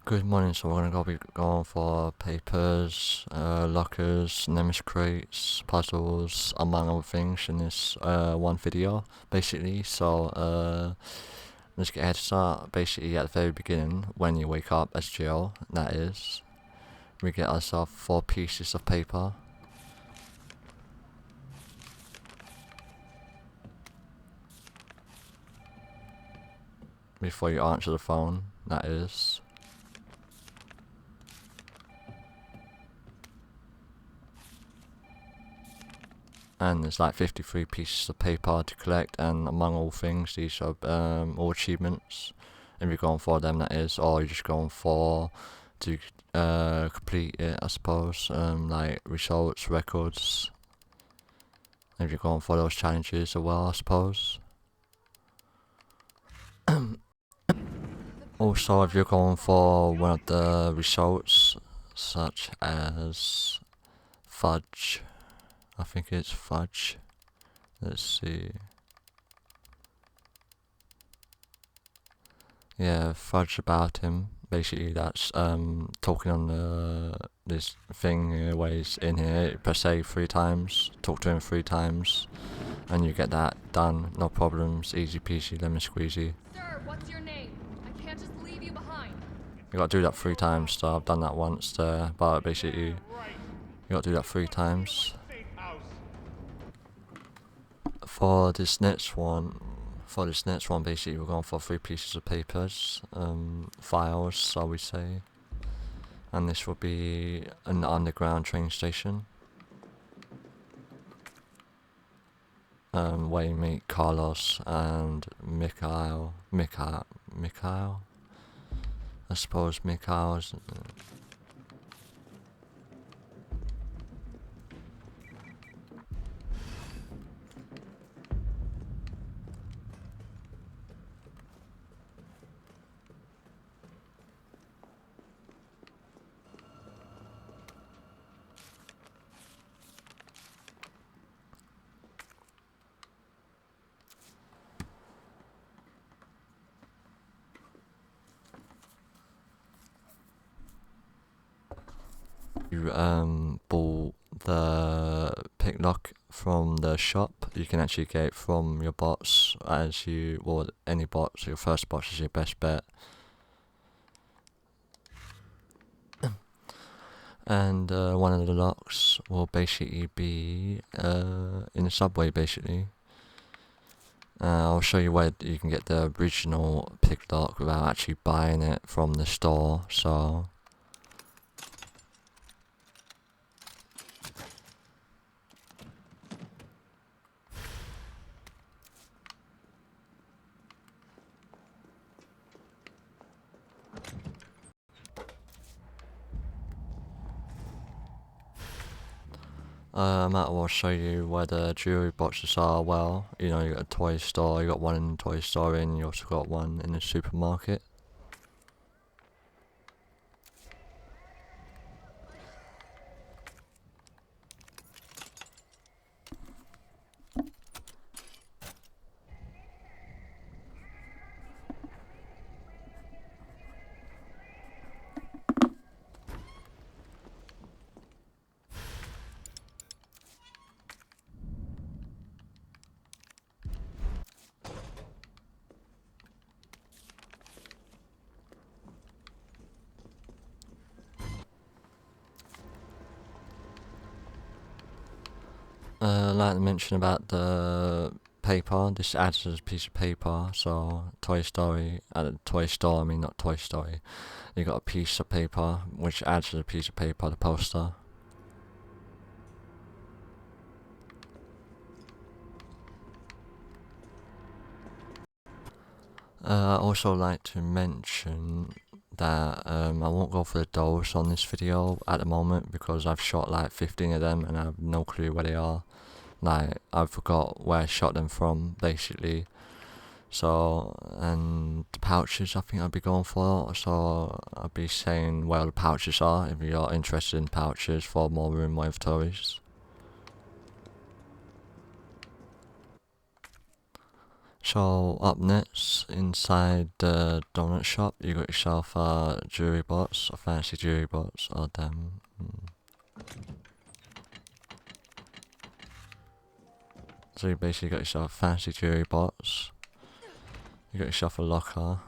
Good morning, so we're gonna be going for papers, lockers, nemesis crates, puzzles, among other things in this one video, basically. So let's get ahead to start. Basically, at the very beginning, when you wake up as Jill, that is, we get ourselves 4 pieces of paper. Before you answer the phone, that is. And there's like 53 pieces of paper to collect, and among all things, these are all achievements. If you're going for them, that is, or you're just going for to complete it, I suppose. Like results, records. If you're going for those challenges as well, I suppose. Also, if you're going for one of the results, such as fudge, I think it's fudge. Let's see. Yeah, fudge about him. Basically, that's talking on this thing where he's in here. Press A 3 times, talk to him 3 times, and you get that done. No problems, easy peasy, lemon squeezy. Sir, what's your name? I can't just leave you behind. You gotta do that 3 times. So I've done that once there, but basically, you gotta do that 3 times. For this next one, basically we're going for 3 pieces of papers, files, shall we say, and this will be an underground train station, where you meet Carlos and Mikhail, I suppose Mikhail's. You bought the picklock from the shop. You can actually get it from your bots, as you, or any bots. Your first bots is your best bet. And one of the locks will basically be in the subway, basically. I'll show you where you can get the original picklock without actually buying it from the store. So I might as well show you where the jewelry boxes are. Well, you know, you got a toy store, you got one in the toy store, and you also got one in the supermarket. Like to mention about the paper, this adds as a piece of paper. So Toy Story, at a toy store, I mean not Toy Story, you got a piece of paper which adds as a piece of paper, the poster. I also like to mention that I won't go for the dolls on this video at the moment, because I've shot like 15 of them and I have no clue where they are. Like, I forgot where I shot them from, basically. So, and the pouches I think I'll be going for, so I'll be saying where the pouches are if you're interested in pouches for more room, more inventories. So up next, inside the donut shop, you got yourself a jewelry box, a fancy jewelry box. Oh damn. So you basically got yourself a fancy jewelry box. You got yourself a locker.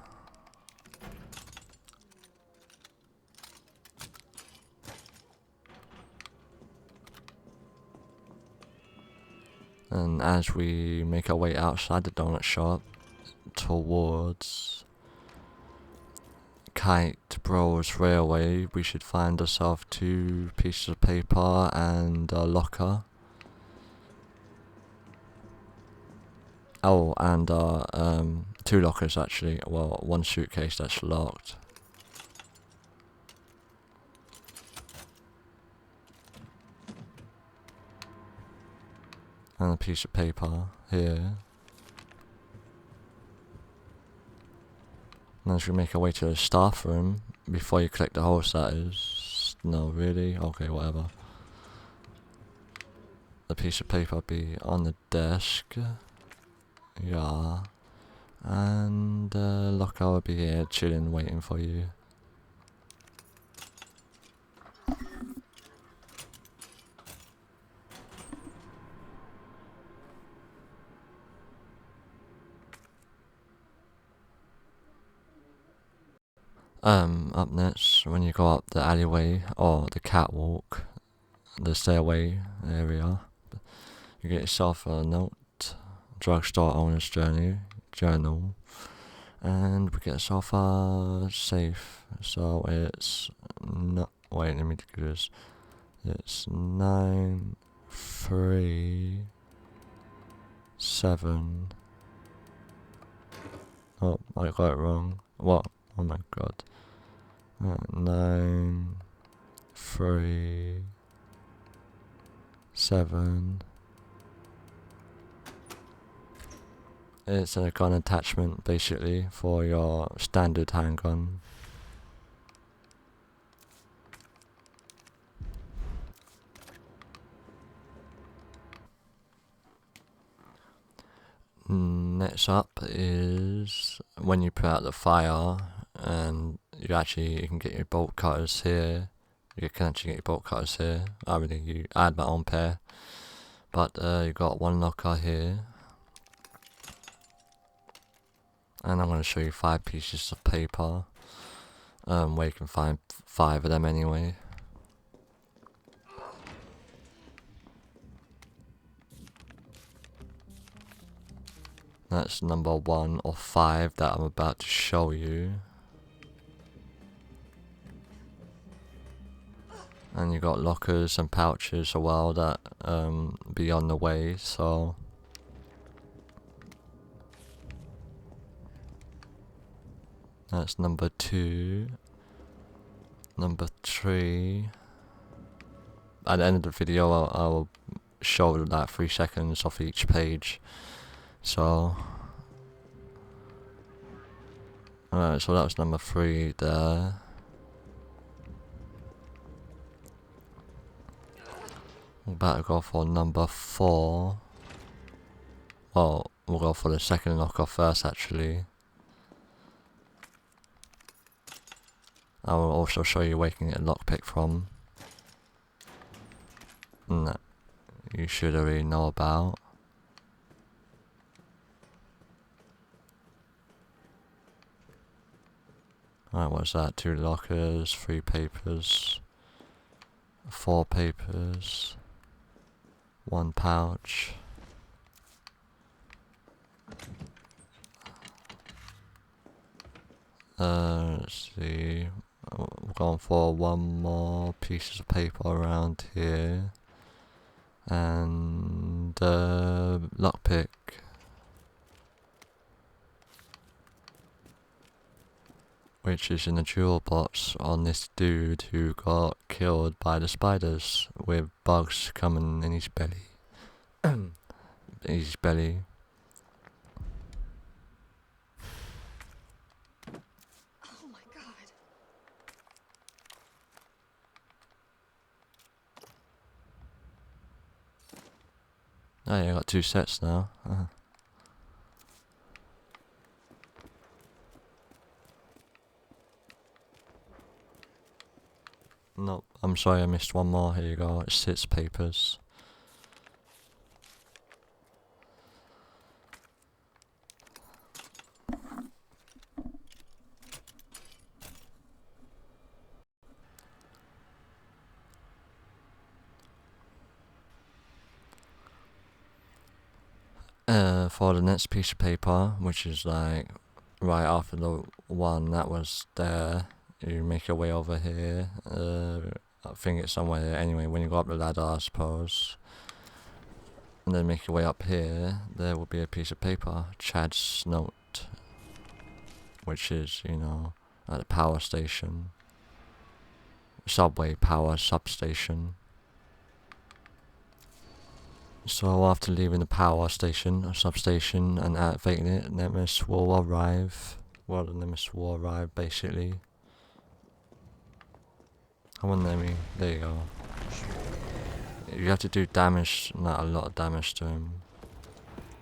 And as we make our way outside the donut shop towards Kite Bros Railway, we should find ourselves 2 pieces of paper and a locker. Oh, and 2 lockers actually. Well, 1 suitcase that's locked. And a piece of paper here. And as we make our way to the staff room, before you collect the horse that is. No, really? Okay, whatever. The piece of paper will be on the desk. Yeah. And the locker will be here chilling, waiting for you. Up next, when you go up the alleyway or the catwalk, the stairway area, you get yourself a note, drugstore owner's journal, and we get yourself a safe. So it's not. Wait, let me do this. It's 937. Oh, I got it wrong. What? Oh my god. 937. It's a gun attachment basically for your standard handgun. Next up is when you put out the fire, and you can get your bolt cutters here. You can actually get your bolt cutters here. I had my own pair, but you got 1 locker here, and I'm going to show you 5 pieces of paper, where you can find 5 of them anyway. That's number 1 of 5 that I'm about to show you. And you got lockers and pouches as well that be on the way, so that's number 2. Number 3. At the end of the video I'll show like 3 seconds off each page. So alright, so that was number 3 there. We're about to go for number 4. Well, we'll go for the second locker first actually. I will also show you where you can get a lockpick from. And that you should already know about. Alright, what's that? 2 lockers, 3 papers, 4 papers, 1 pouch. Let's see. We're going for 1 more piece of paper around here. And lockpick. Which is in a jewel box on this dude who got killed by the spiders with bugs coming in his belly. His belly. Oh my god. Oh yeah, I got 2 sets now. Nope, I'm sorry I missed one more. Here you go, it's 6 papers. For the next piece of paper, which is like right after the one that was there, you make your way over here. I think it's somewhere here. Anyway, when you go up the ladder, I suppose, and then make your way up here, there will be a piece of paper, Chad's note, which is, you know, at the power station, subway power substation. So after leaving the power station or substation and activating it, Nemesis will arrive. Well, the Nemesis will arrive basically. Come on, Nemi. There you go. You have to do damage, not a lot of damage to him,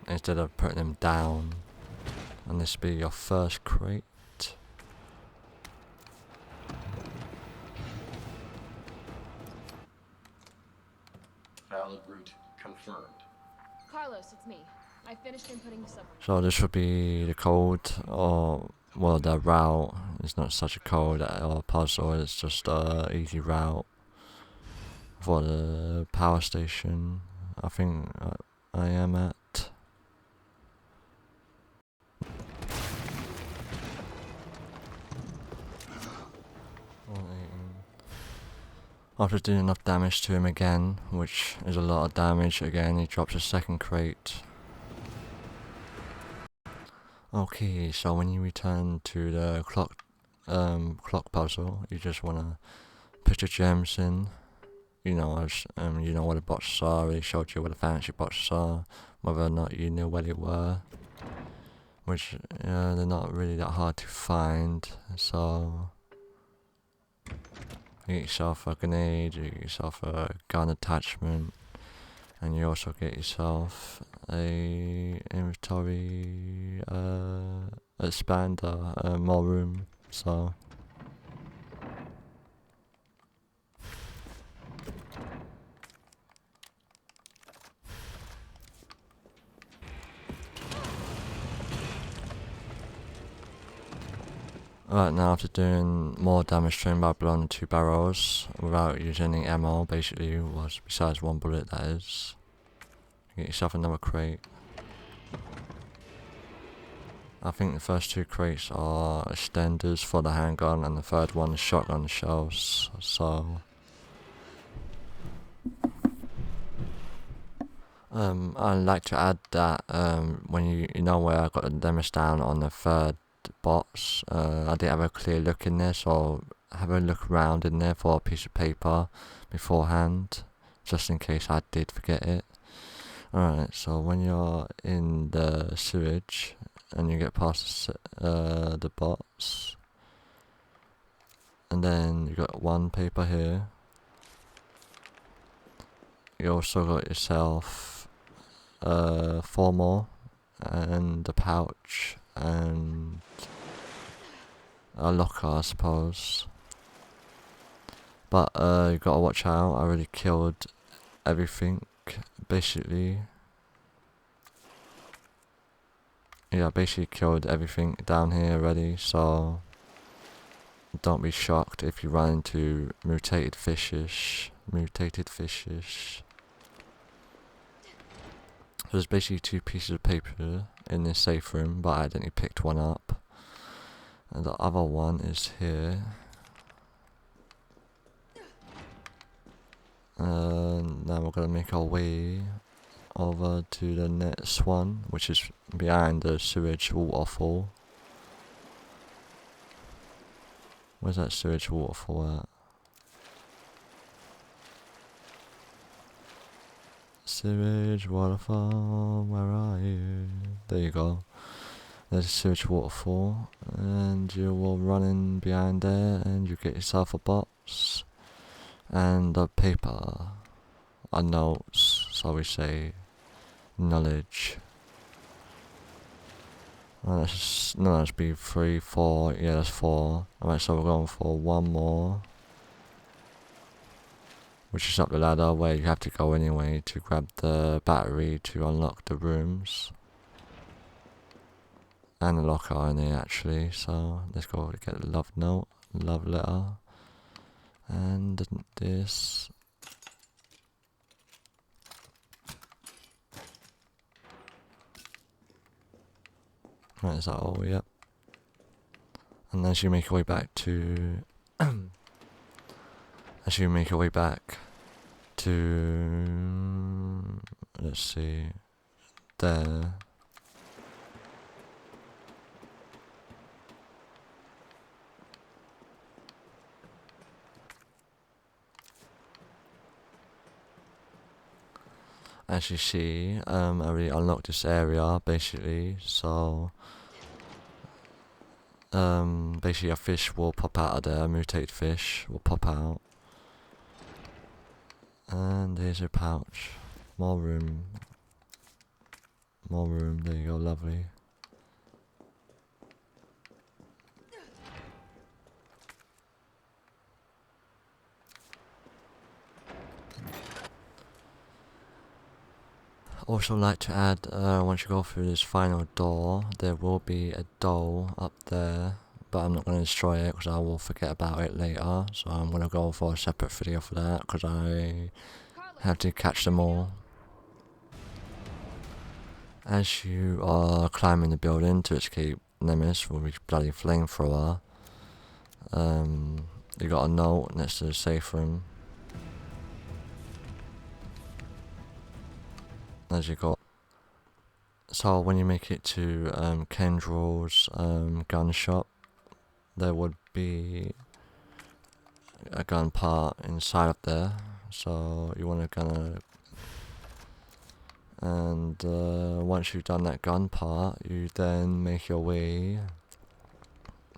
instead of putting him down. And this will be your first crate. Valid route confirmed. Carlos, it's me. I finished inputting the subway. So this would be the code, or well, the route. It's not such a code or puzzle. It's just a easy route for the power station. I think I am at. After doing enough damage to him again, which is a lot of damage again, he drops a second crate. Okay, so when you return to the clock puzzle, you just wanna put your gems in. You know, as you know what the boxes are. He showed you what the fancy boxes are, whether or not you knew where they were. Which they're not really that hard to find. So you get yourself a grenade, you get yourself a gun attachment, and you also get yourself a inventory expander, more room. So right now, after doing more damage to him by blowing 2 barrels without using any ammo, basically, was besides 1 bullet, that is. You get yourself another crate. I think the first 2 crates are extenders for the handgun, and the third one is shotgun shells. So I'd like to add that when you know where I got the demos down on the third box, I didn't have a clear look in there, so have a look around in there for a piece of paper beforehand, just in case I did forget it. Alright, so when you're in the sewage and you get past the box, and then you got 1 paper here, you also got yourself 4 more, and a pouch, and a locker, I suppose. But you gotta watch out. I already killed everything, basically. Yeah, I basically killed everything down here already, so don't be shocked if you run into mutated fishes. There's basically 2 pieces of paper in this safe room, but I accidentally picked one up. And the other one is here. And now we're gonna make our way over to the next one, which is behind the sewage waterfall. Where's that sewage waterfall at? Sewage waterfall, where are you? There you go. There's a sewage waterfall, and you will run in behind there, and you get yourself a box and a paper, a notes, so we say knowledge. Let's be 3, 4, yeah, that's 4. Alright, so we're going for 1 more. which is up the ladder where you have to go anyway to grab the battery to unlock the rooms. And the locker in here actually, so let's go get the love note, love letter, and this. Right, is that all? Yep. And as you make your way back to, as you make your way back to, let's see, there. As you see, I already unlocked this area basically, so basically a fish will pop out of there, a mutated fish will pop out. And here's your pouch. More room. More room, there you go, lovely. Also like to add, once you go through this final door, there will be a doll up there, but I'm not going to destroy it because I will forget about it later, so I'm going to go for a separate video for that because I have to catch them all. As you are climbing the building to escape Nemesis with his bloody flamethrower, you got a note next to the safe room. As you got. So when you make it to Kendrill's gun shop, there would be a gun part inside of there. So you want to gonna, and once you've done that gun part, you then make your way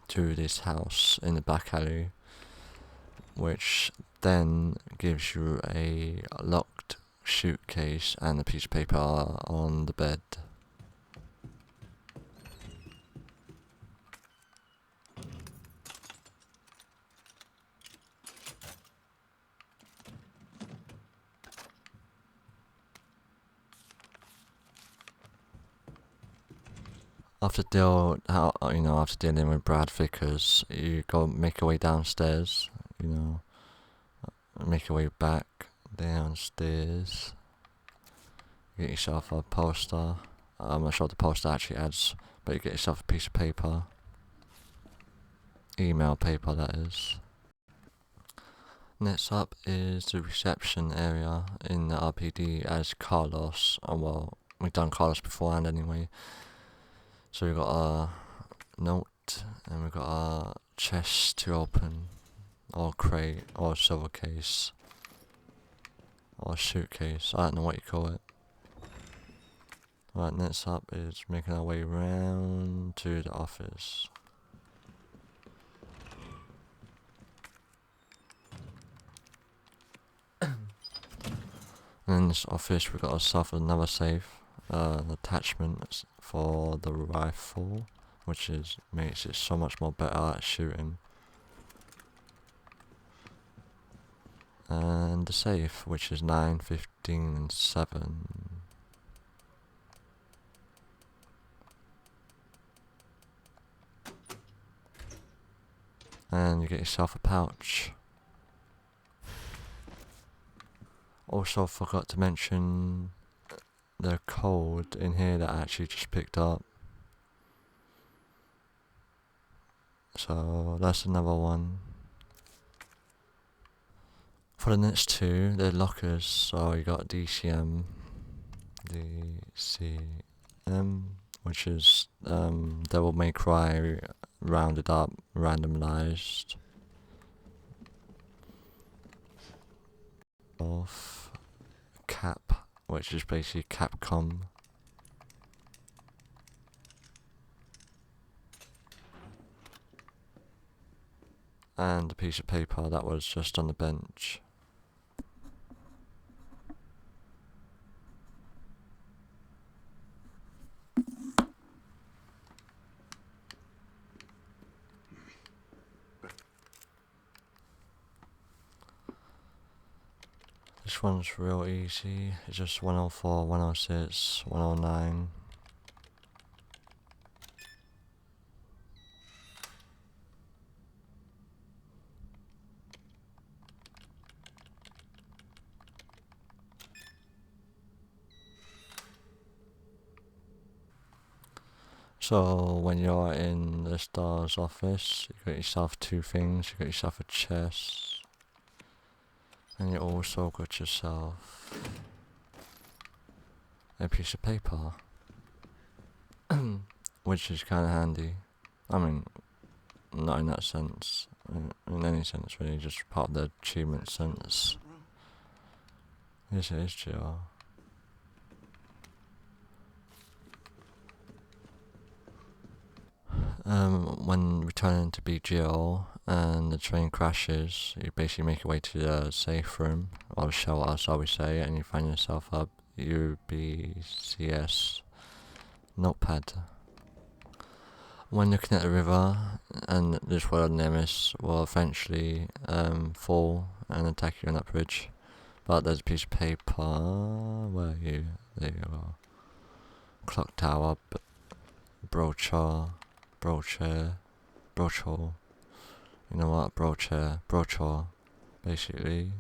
to this house in the back alley, which then gives you a locked suitcase and a piece of paper on the bed. After after dealing with Brad Vickers, you go make your way downstairs. Make your way back downstairs. Get yourself a poster. I'm not sure what the poster actually adds, but you get yourself a piece of paper. Email paper, that is. Next up is the reception area in the RPD as Carlos. Well, we've done Carlos beforehand anyway. So we've got a note, and we've got a chest to open, or crate, or silver case, or suitcase, I don't know what you call it. Right, next up is making our way round to the office. And in this office we've got ourselves another safe, an attachment for the rifle, which makes it so much more better at shooting. And the safe, which is 9, 15 and 7. And you get yourself a pouch. Also forgot to mention the code in here that I actually just picked up. So that's another one. For the next two, they're lockers. So you got DCM, which is Devil May Cry rounded up, randomized. Of Cap, which is basically Capcom. And a piece of paper that was just on the bench. This one's real easy. It's just 104, 106, 109. So when you're in the star's office, you got yourself two things. You got yourself a chest, and you also got yourself a piece of paper, which is kind of handy. I mean, not in that sense, in any sense really, just part of the achievement sense. Yes, it is, Joe. When returning to BGO and the train crashes, you basically make your way to the safe room, or shelter, shall we say, and you find yourself a UBCS notepad. When looking at the river, and this world Nemesis will eventually fall and attack you on that bridge, but there's a piece of paper. Where are you? There you go. Clock tower, brochure. You know what? Brochure, basically.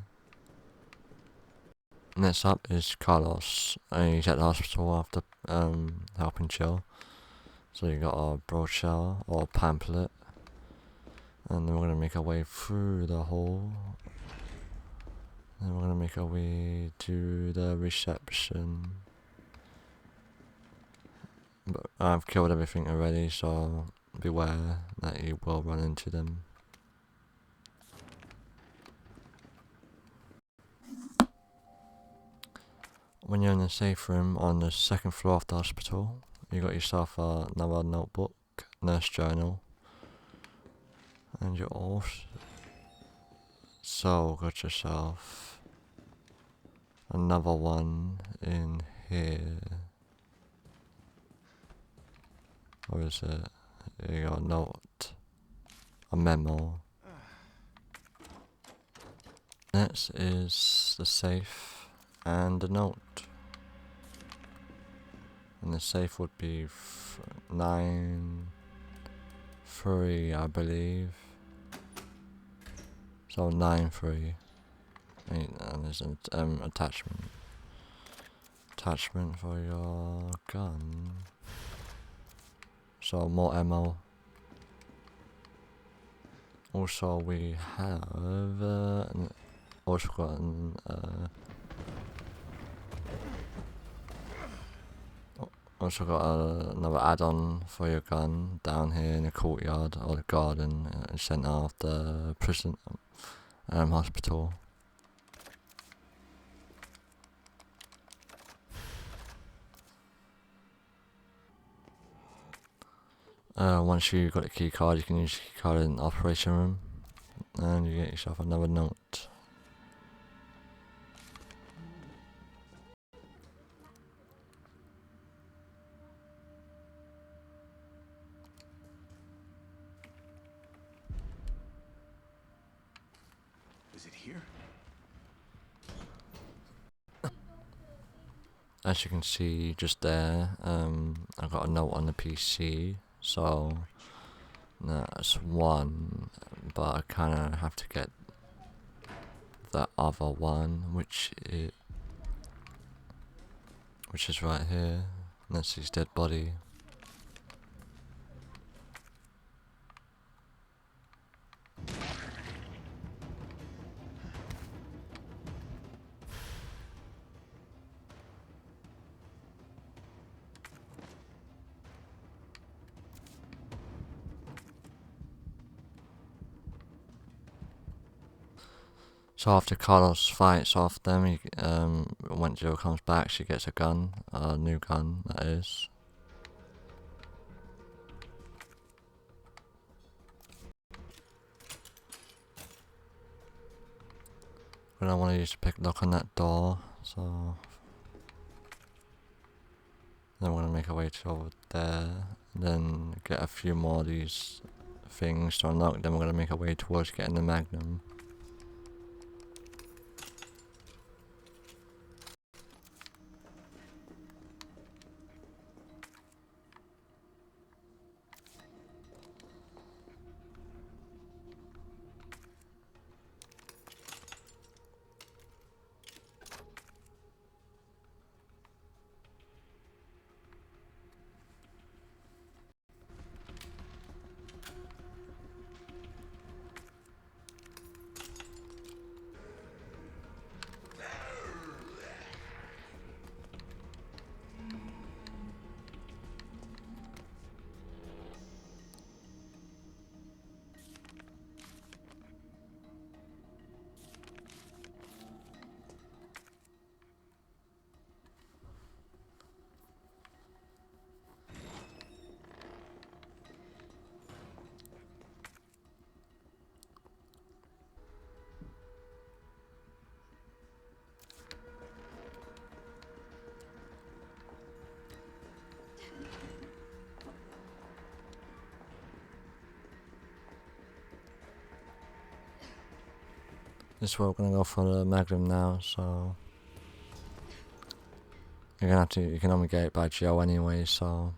Next up is Carlos, and he's at the hospital after helping Jill. So you got a brochure or pamphlet, and then we're gonna make our way through the hall. Then we're gonna make our way to the reception. But I've killed everything already, so beware that you will run into them. When you're in the safe room on the second floor of the hospital, you got yourself another notebook, nurse journal, and you also got yourself another one in here. Or is it? There you go, note. A memo. Next is the safe and the note. And the safe would be 9-3, I believe. So 9-3. And there's an attachment. Attachment for your gun. So more ammo. Also we have also got another add-on for your gun down here in the courtyard or the garden centre of the prison hospital. Once you got the key card, you can use the key card in the operation room, and you get yourself another note. Is it here? As you can see just there, I got a note on the PC, so that's one, but I kinda have to get the other one, which is right here, and that's his dead body. So after Carlos fights off them, when Jill comes back, she gets a gun, a new gun, that is. And I want to use the pick lock on that door, so then we're going to make our way to over there, and then get a few more of these things to unlock, then we're going to make our way towards getting the Magnum. This we're gonna go for the Magnum now, so you're gonna have to. You can only get it by Joe anyway, so.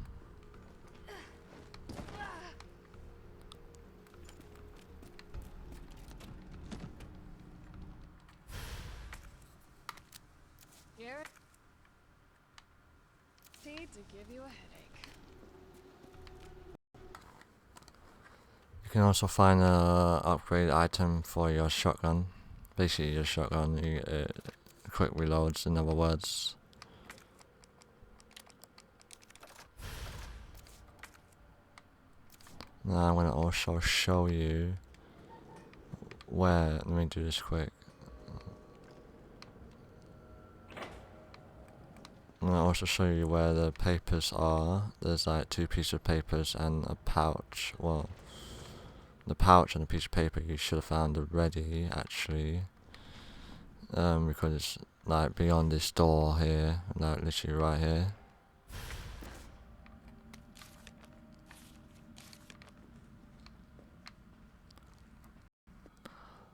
Garrett? Need to give you a headache. You can also find a upgrade item for your shotgun. Basically, your shotgun, you get quick reloads. In other words. Now I'm gonna also show you where. Let me do this quick. I'm gonna also show you where the papers are. There's like 2 pieces of papers and a pouch. Well, the pouch and a piece of paper you should have found already, actually. Because it's like beyond this door here, like literally right here.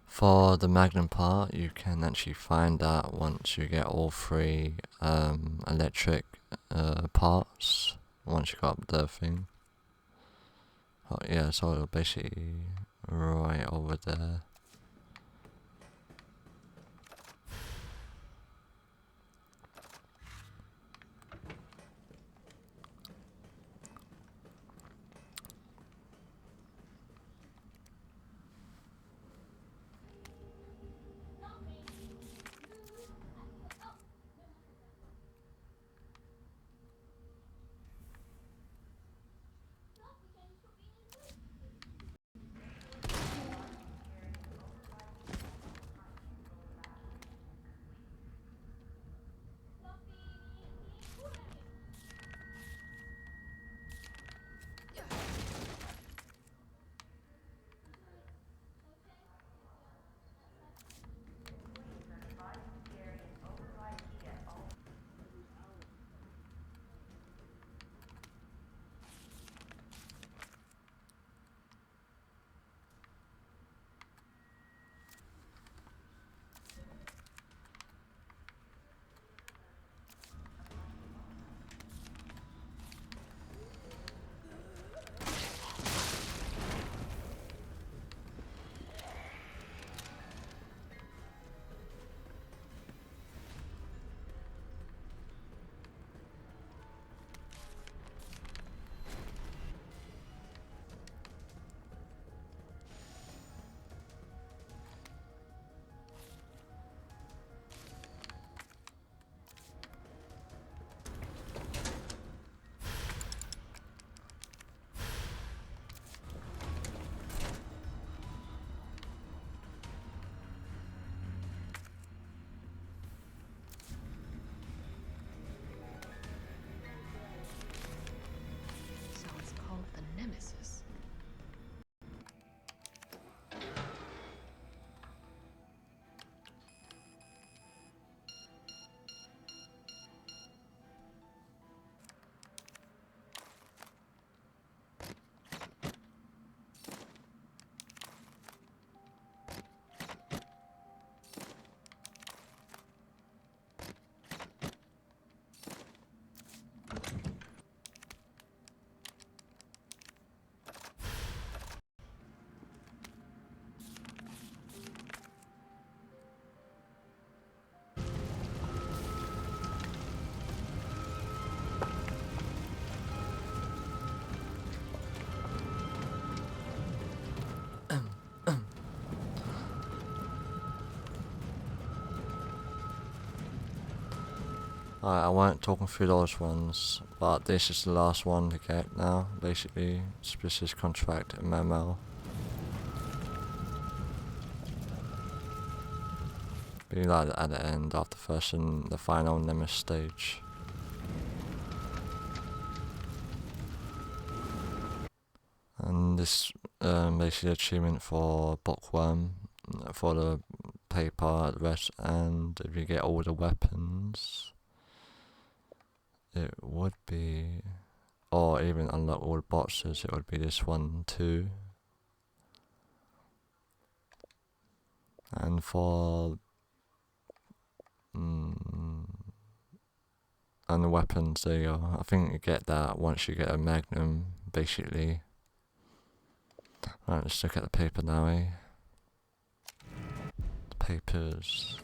For the Magnum part, you can actually find that once you get all 3 electric parts. Once you got up the thing. Oh, yeah, so it'll basically right over there. So it's called the Nemesis. I weren't talking through those ones, but this is the last one to get now, basically. This is contract memo. Be like at the end after first and the final Nemesis stage. And this basically achievement for Bookworm for the paper, the rest, and if you get all the weapons, it would be, or even unlock all the boxes, it would be this one too. And for and the weapons, there you go. I think you get that once you get a magnum, basically. Right, let's look at the paper now, eh? The papers.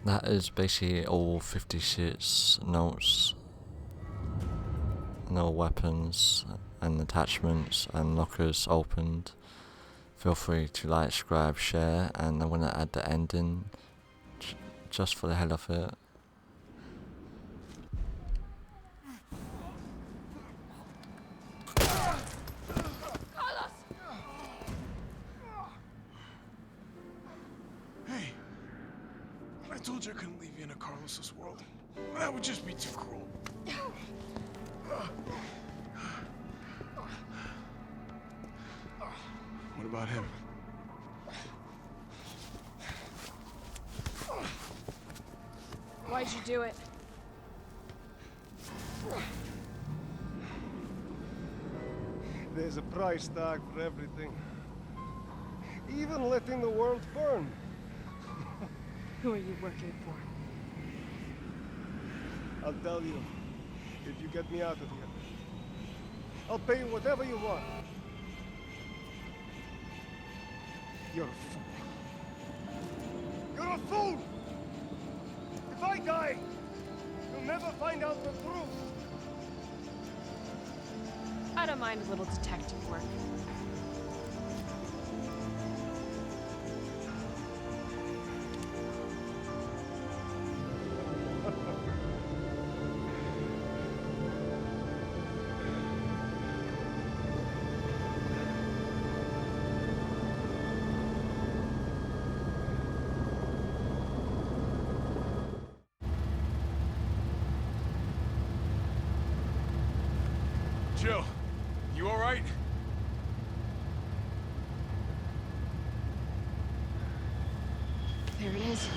That is basically all 56 notes. No weapons and attachments and lockers opened. Feel free to like, subscribe, share, and I'm gonna add the ending just for the hell of it. Hey, I told you I couldn't leave you in a Carlos's world. That would just be too cruel. What about him? Why'd you do it? There's a price tag for everything. Even letting the world burn. Who are you working for? I'll tell you, if you get me out of here. I'll pay you whatever you want. You're a fool. You're a fool! If I die, you'll never find out the truth. I don't mind a little detective work. Jill, you all right? There it is.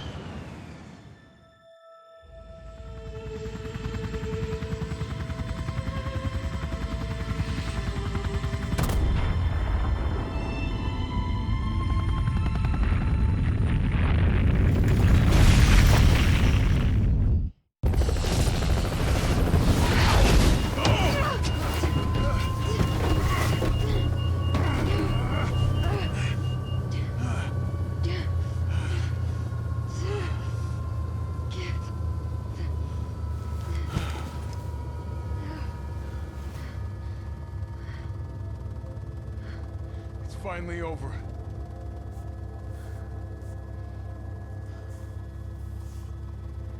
It's finally over.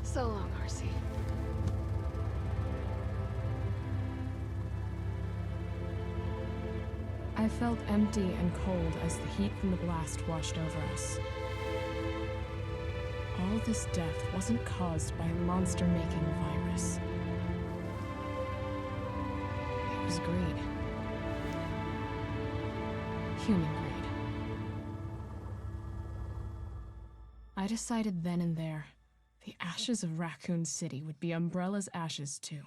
So long, RC. I felt empty and cold as the heat from the blast washed over us. All this death wasn't caused by a monster-making virus. It was greed. Human greed. I decided then and there, the ashes of Raccoon City would be Umbrella's ashes too.